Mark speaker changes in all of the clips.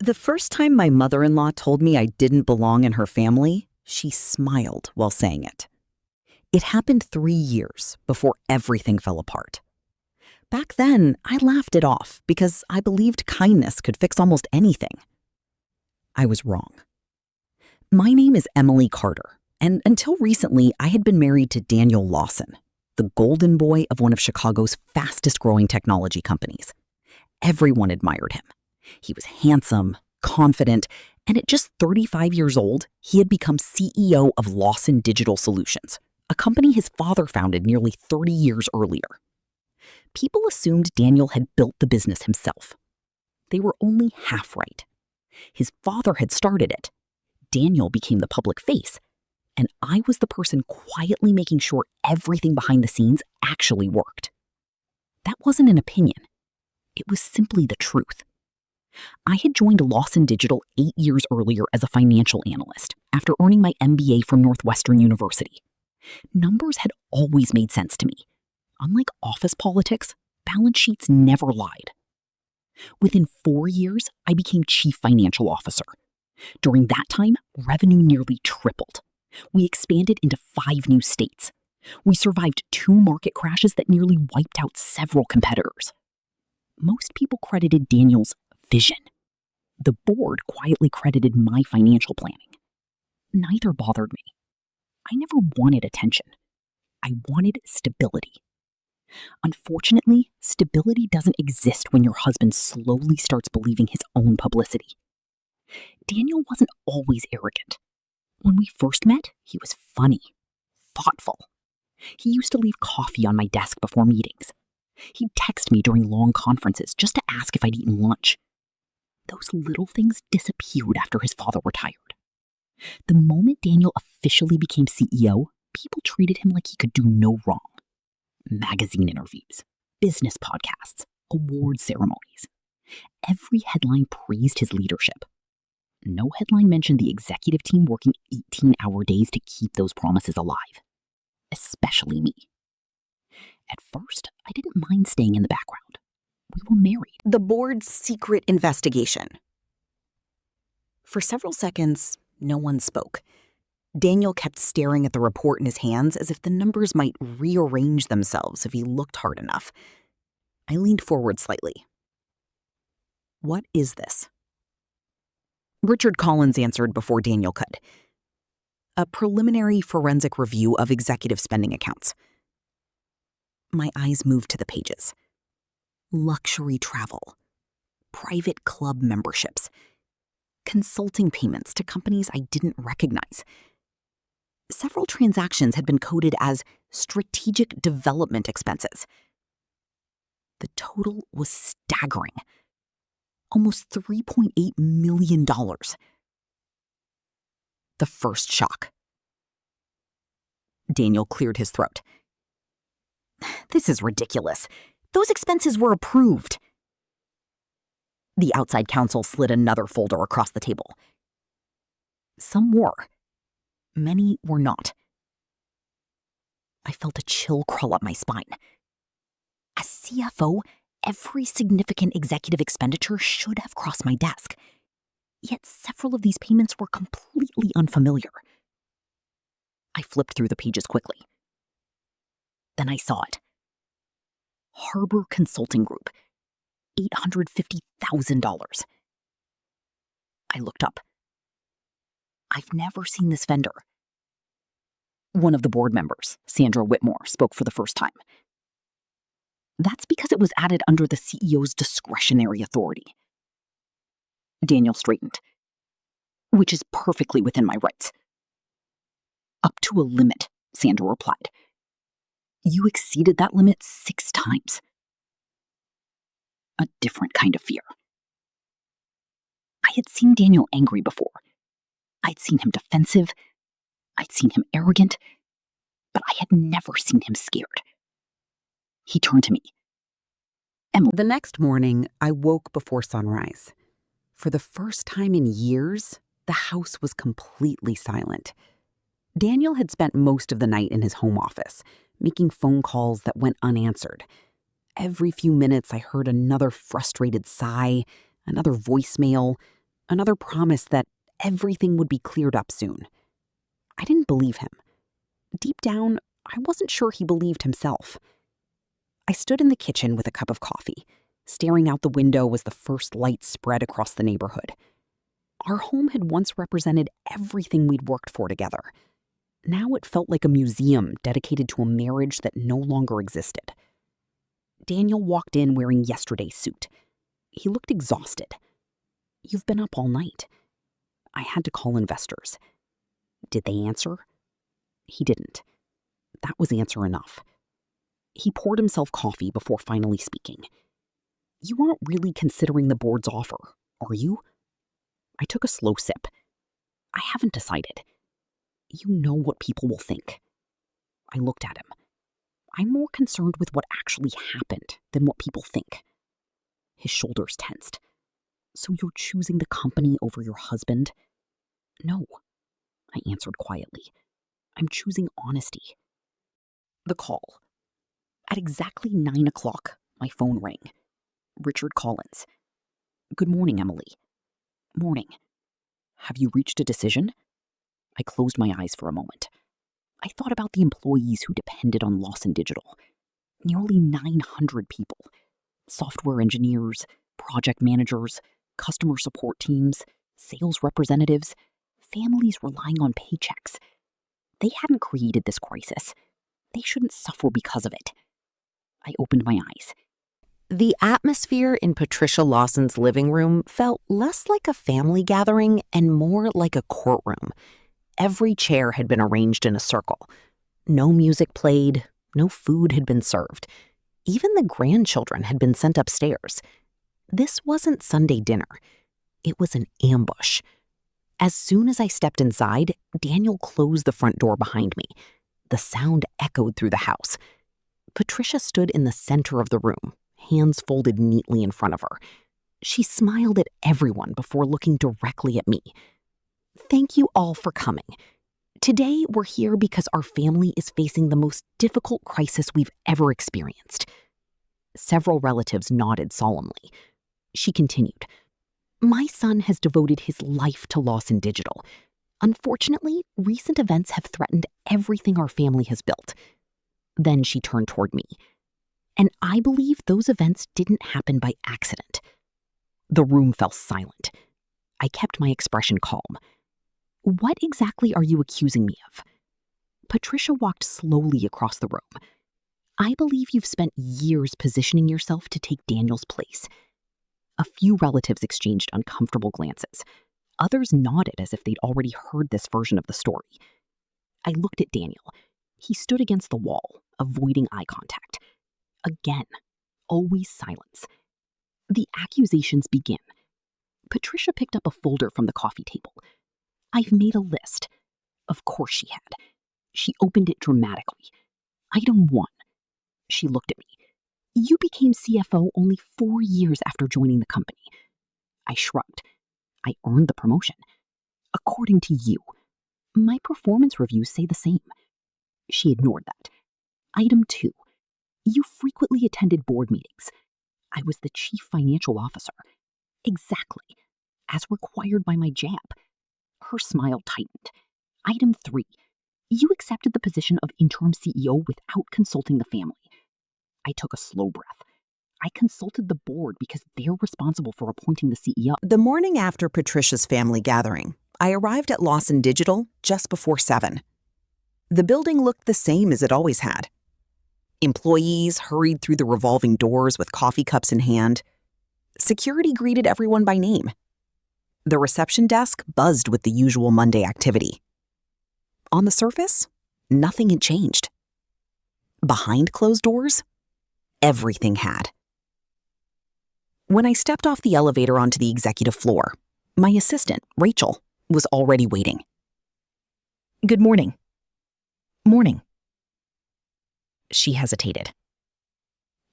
Speaker 1: The first time my mother-in-law told me I didn't belong in her family, she smiled while saying it. It happened 3 years before everything fell apart. Back then, I laughed it off because I believed kindness could fix almost anything. I was wrong. My name is Emily Carter, and until recently, I had been married to Daniel Lawson, the golden boy of one of Chicago's fastest-growing technology companies. Everyone admired him. He was handsome, confident, and at just 35 years old, he had become CEO of Lawson Digital Solutions, a company his father founded nearly 30 years earlier. People assumed Daniel had built the business himself. They were only half right. His father had started it. Daniel became the public face, and I was the person quietly making sure everything behind the scenes actually worked. That wasn't an opinion. It was simply the truth. I had joined Lawson Digital 8 years earlier as a financial analyst after earning my MBA from Northwestern University. Numbers had always made sense to me. Unlike office politics, balance sheets never lied. Within 4 years, I became chief financial officer. During that time, revenue nearly tripled. We expanded into 5 new states. We survived 2 market crashes that nearly wiped out several competitors. Most people credited Daniel's vision. The board quietly credited my financial planning. Neither bothered me. I never wanted attention. I wanted stability. Unfortunately, stability doesn't exist when your husband slowly starts believing his own publicity. Daniel wasn't always arrogant. When we first met, he was funny, thoughtful. He used to leave coffee on my desk before meetings. He'd text me during long conferences just to ask if I'd eaten lunch. Those little things disappeared after his father retired. The moment Daniel officially became CEO, people treated him like he could do no wrong. Magazine interviews, business podcasts, award ceremonies. Every headline praised his leadership. No headline mentioned the executive team working 18-hour days to keep those promises alive. Especially me. At first, I didn't mind staying in the background. We were married. The board's secret investigation. For several seconds, no one spoke. Daniel kept staring at the report in his hands as if the numbers might rearrange themselves if he looked hard enough. I leaned forward slightly. What is this? Richard Collins answered before Daniel could. A preliminary forensic review of executive spending accounts. My eyes moved to the pages. Luxury travel, private club memberships, consulting payments to companies I didn't recognize. Several transactions had been coded as strategic development expenses. The total was staggering. Almost $3.8 million. The first shock. Daniel cleared his throat. This is ridiculous. Those expenses were approved. The outside counsel slid another folder across the table. Some were. Many were not. I felt a chill crawl up my spine. As CFO, every significant executive expenditure should have crossed my desk. Yet several of these payments were completely unfamiliar. I flipped through the pages quickly. Then I saw it. Harbor Consulting Group, $850,000. I looked up. I've never seen this vendor. One of the board members, Sandra Whitmore, spoke for the first time. That's because it was added under the CEO's discretionary authority. Daniel straightened. Which is perfectly within my rights. Up to a limit, Sandra replied. You exceeded that limit 6 times. A different kind of fear. I had seen Daniel angry before. I'd seen him defensive. I'd seen him arrogant. But I had never seen him scared. He turned to me. Emily. The next morning, I woke before sunrise. For the first time in years, the house was completely silent. Daniel had spent most of the night in his home office, making phone calls that went unanswered. Every few minutes, I heard another frustrated sigh, another voicemail, another promise that everything would be cleared up soon. I didn't believe him. Deep down, I wasn't sure he believed himself. I stood in the kitchen with a cup of coffee, staring out the window as the first light spread across the neighborhood. Our home had once represented everything we'd worked for together. Now it felt like a museum dedicated to a marriage that no longer existed. Daniel walked in wearing yesterday's suit. He looked exhausted. "You've been up all night." I had to call investors. Did they answer? He didn't. That was answer enough. He poured himself coffee before finally speaking. "You aren't really considering the board's offer, are you?" I took a slow sip. "I haven't decided. You know what people will think." I looked at him. "I'm more concerned with what actually happened than what people think." His shoulders tensed. "So you're choosing the company over your husband?" "No," I answered quietly. "I'm choosing honesty." The call. At exactly 9 o'clock, my phone rang. Richard Collins. "Good morning, Emily." "Morning. Have you reached a decision?" I closed my eyes for a moment. I thought about the employees who depended on Lawson Digital. Nearly 900 people. Software engineers, project managers, customer support teams, sales representatives, families relying on paychecks. They hadn't created this crisis. They shouldn't suffer because of it. I opened my eyes. The atmosphere in Patricia Lawson's living room felt less like a family gathering and more like a courtroom. Every chair had been arranged in a circle. No music played, no food had been served. Even the grandchildren had been sent upstairs. This wasn't Sunday dinner. It was an ambush. As soon as I stepped inside, Daniel closed the front door behind me. The sound echoed through the house. Patricia stood in the center of the room, hands folded neatly in front of her. She smiled at everyone before looking directly at me. "Thank you all for coming. Today, we're here because our family is facing the most difficult crisis we've ever experienced." Several relatives nodded solemnly. She continued, "My son has devoted his life to Lawson Digital. Unfortunately, recent events have threatened everything our family has built." Then she turned toward me. "And I believe those events didn't happen by accident." The room fell silent. I kept my expression calm. "What exactly are you accusing me of?" Patricia walked slowly across the room. "I believe you've spent years positioning yourself to take Daniel's place." A few relatives exchanged uncomfortable glances. Others nodded as if they'd already heard this version of the story. I looked at Daniel. He stood against the wall, avoiding eye contact. Again, always silence. The accusations begin. Patricia picked up a folder from the coffee table. "I've made a list." Of course she had. She opened it dramatically. Item 1. She looked at me. "You became CFO only 4 years after joining the company." I shrugged. "I earned the promotion." "According to you." "My performance reviews say the same." She ignored that. Item 2. "You frequently attended board meetings." "I was the chief financial officer." "Exactly. As required by my JAB." Her smile tightened. Item 3. "You accepted the position of interim CEO without consulting the family." I took a slow breath. "I consulted the board because they're responsible for appointing the CEO." The morning after Patricia's family gathering, I arrived at Lawson Digital just before 7. The building looked the same as it always had. Employees hurried through the revolving doors with coffee cups in hand. Security greeted everyone by name. The reception desk buzzed with the usual Monday activity. On the surface, nothing had changed. Behind closed doors, everything had. When I stepped off the elevator onto the executive floor, my assistant, Rachel, was already waiting. "Good morning." "Morning." She hesitated.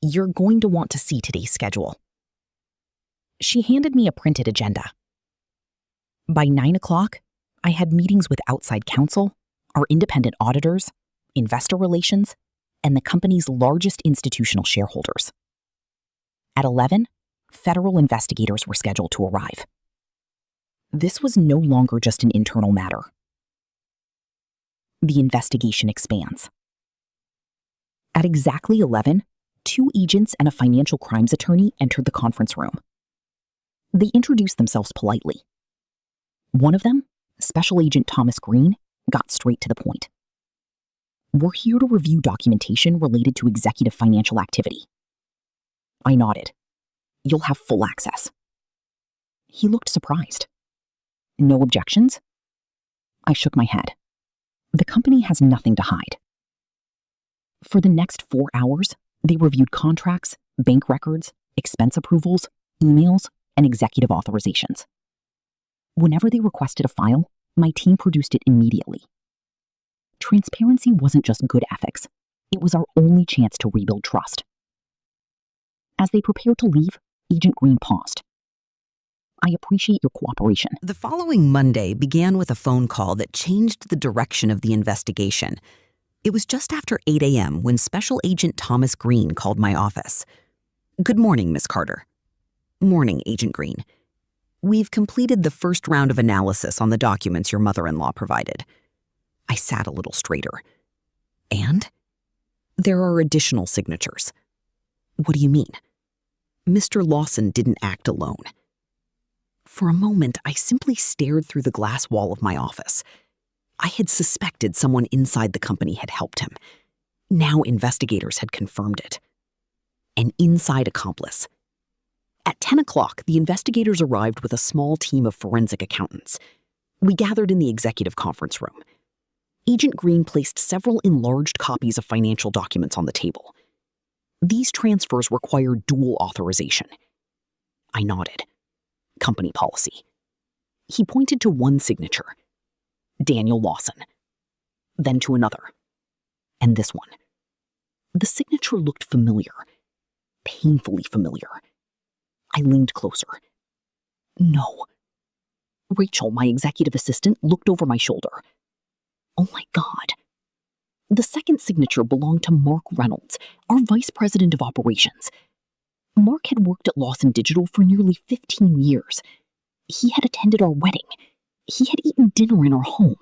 Speaker 1: "You're going to want to see today's schedule." She handed me a printed agenda. By 9 o'clock, I had meetings with outside counsel, our independent auditors, investor relations, and the company's largest institutional shareholders. At 11, federal investigators were scheduled to arrive. This was no longer just an internal matter. The investigation expands. At exactly 11, 2 agents and a financial crimes attorney entered the conference room. They introduced themselves politely. One of them, Special Agent Thomas Green, got straight to the point. "We're here to review documentation related to executive financial activity." I nodded. "You'll have full access." He looked surprised. "No objections?" I shook my head. The company has nothing to hide. For the next 4 hours, they reviewed contracts, bank records, expense approvals, emails, and executive authorizations. Whenever they requested a file, my team produced it immediately. Transparency wasn't just good ethics. It was our only chance to rebuild trust. As they prepared to leave, Agent Green paused. "I appreciate your cooperation."
Speaker 2: The following Monday began with a phone call that changed the direction of the investigation. It was just after 8 a.m. when Special Agent Thomas Green called my office. "Good morning, Miss Carter." "Morning, Agent Green. We've completed the first round of analysis on the documents your mother-in-law provided." I sat a little straighter. "And?" "There are additional signatures." "What do you mean?" "Mr. Lawson didn't act alone." For a moment, I simply stared through the glass wall of my office. I had suspected someone inside the company had helped him. Now investigators had confirmed it. An inside accomplice. At 10 o'clock, the investigators arrived with a small team of forensic accountants. We gathered in the executive conference room. Agent Green placed several enlarged copies of financial documents on the table. These transfers required dual authorization. I nodded. Company policy. He pointed to one signature. Daniel Lawson. Then to another. And this one. The signature looked familiar. Painfully familiar. I leaned closer. No. Rachel, my executive assistant, looked over my shoulder. Oh my God. The second signature belonged to Mark Reynolds, our vice president of operations. Mark had worked at Lawson Digital for nearly 15 years. He had attended our wedding. He had eaten dinner in our home.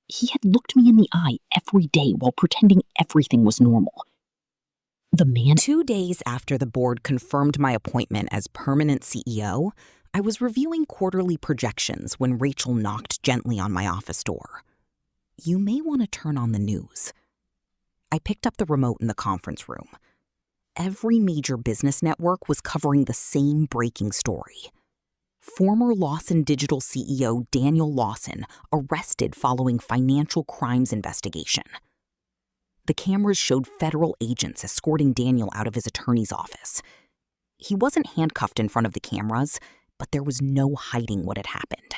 Speaker 2: He had looked me in the eye every day while pretending everything was normal. The man—
Speaker 1: 2 days after the board confirmed my appointment as permanent CEO, I was reviewing quarterly projections when Rachel knocked gently on my office door. "You may want to turn on the news." I picked up the remote in the conference room. Every major business network was covering the same breaking story. Former Lawson Digital CEO Daniel Lawson arrested following financial crimes investigation. The cameras showed federal agents escorting Daniel out of his attorney's office. He wasn't handcuffed in front of the cameras, but there was no hiding what had happened.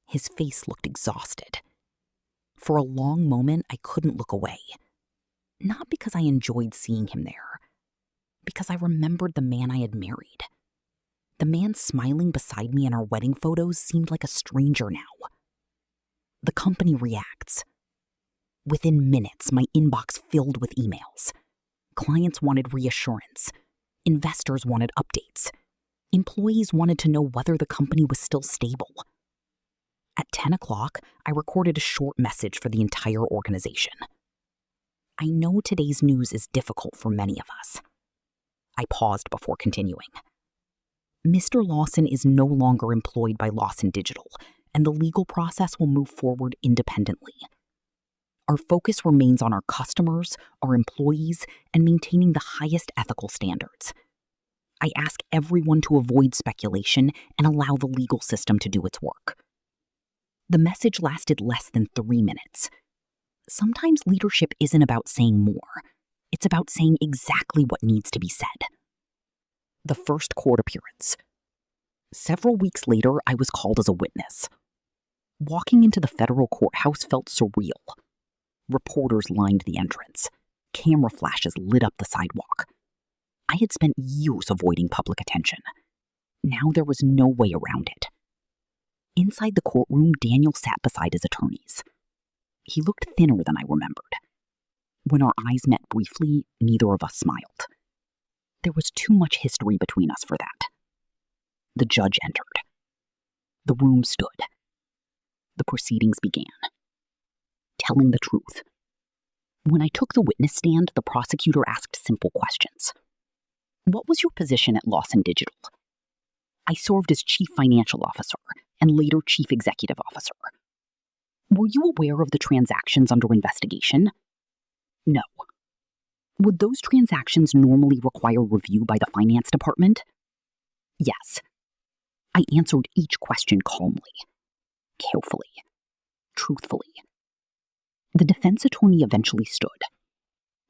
Speaker 1: His face looked exhausted. For a long moment, I couldn't look away. Not because I enjoyed seeing him there, because I remembered the man I had married. The man smiling beside me in our wedding photos seemed like a stranger now. The company reacts. Within minutes, my inbox filled with emails. Clients wanted reassurance. Investors wanted updates. Employees wanted to know whether the company was still stable. At 10 o'clock, I recorded a short message for the entire organization. I know today's news is difficult for many of us. I paused before continuing. Mr. Lawson is no longer employed by Lawson Digital, and the legal process will move forward independently. Our focus remains on our customers, our employees, and maintaining the highest ethical standards. I ask everyone to avoid speculation and allow the legal system to do its work. The message lasted less than 3 minutes. Sometimes leadership isn't about saying more. It's about saying exactly what needs to be said. The first court appearance. Several weeks later, I was called as a witness. Walking into the federal courthouse felt surreal. Reporters lined the entrance. Camera flashes lit up the sidewalk. I had spent years avoiding public attention. Now there was no way around it. Inside the courtroom, Daniel sat beside his attorneys. He looked thinner than I remembered. When our eyes met briefly, neither of us smiled. There was too much history between us for that. The judge entered.
Speaker 2: The room stood. The proceedings began. Telling the truth. When I took the witness stand, the prosecutor asked simple questions. What was your position at Lawson Digital? I served as chief financial officer and later chief executive officer. Were you aware of the transactions under investigation? No. Would those transactions normally require review by the finance department? Yes. I answered each question calmly, carefully, truthfully. The defense attorney eventually stood.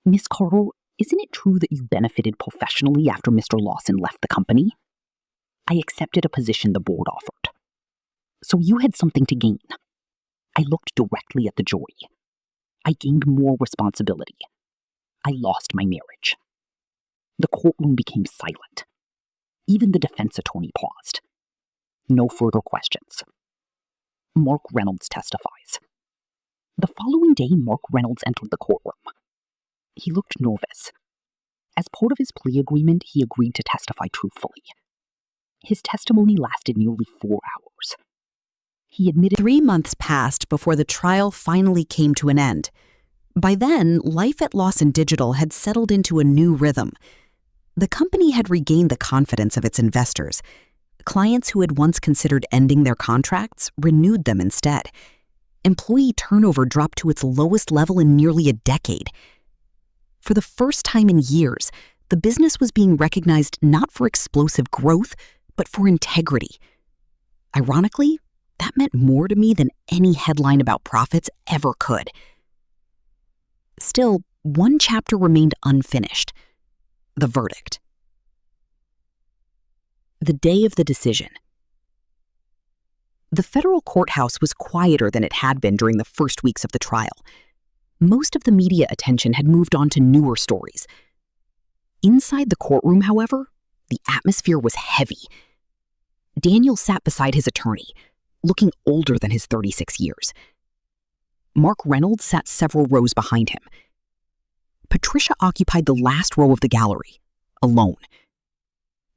Speaker 2: Miss Carl, isn't it true that you benefited professionally after Mr. Lawson left the company? I accepted a position the board offered. So you had something to gain. I looked directly at the jury. I gained more responsibility. I lost my marriage. The courtroom became silent. Even the defense attorney paused. No further questions. Mark Reynolds testifies. The following day, Mark Reynolds entered the courtroom. He looked nervous. As part of his plea agreement, he agreed to testify truthfully. His testimony lasted nearly 4 hours. He admitted
Speaker 1: 3 months passed before the trial finally came to an end. By then, life at Lawson Digital had settled into a new rhythm. The company had regained the confidence of its investors. Clients who had once considered ending their contracts renewed them instead. Employee turnover dropped to its lowest level in nearly a decade. For the first time in years, the business was being recognized not for explosive growth, but for integrity. Ironically, that meant more to me than any headline about profits ever could. Still, one chapter remained unfinished: the verdict. The day of the decision. The federal courthouse was quieter than it had been during the first weeks of the trial. Most of the media attention had moved on to newer stories. Inside the courtroom, however, the atmosphere was heavy. Daniel sat beside his attorney, looking older than his 36 years. Mark Reynolds sat several rows behind him. Patricia occupied the last row of the gallery, alone.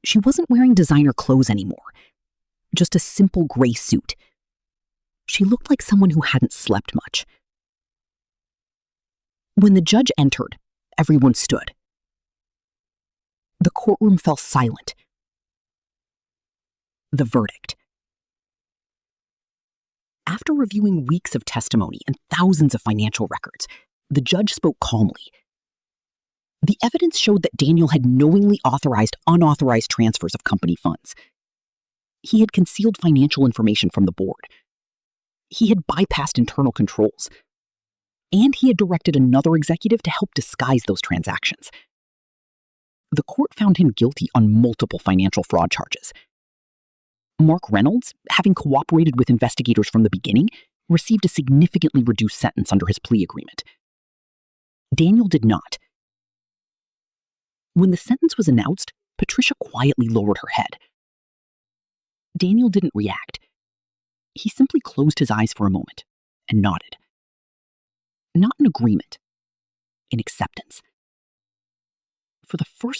Speaker 1: She wasn't wearing designer clothes anymore, just a simple gray suit. She looked like someone who hadn't slept much. When the judge entered, everyone stood. The courtroom fell silent. The verdict. After reviewing weeks of testimony and thousands of financial records, the judge spoke calmly. The evidence showed that Daniel had knowingly authorized unauthorized transfers of company funds. He had concealed financial information from the board. He had bypassed internal controls. And he had directed another executive to help disguise those transactions. The court found him guilty on multiple financial fraud charges. Mark Reynolds, having cooperated with investigators from the beginning, received a significantly reduced sentence under his plea agreement. Daniel did not. When the sentence was announced, Patricia quietly lowered her head. Daniel didn't react. He simply closed his eyes for a moment and nodded. Not in agreement, in acceptance. For the first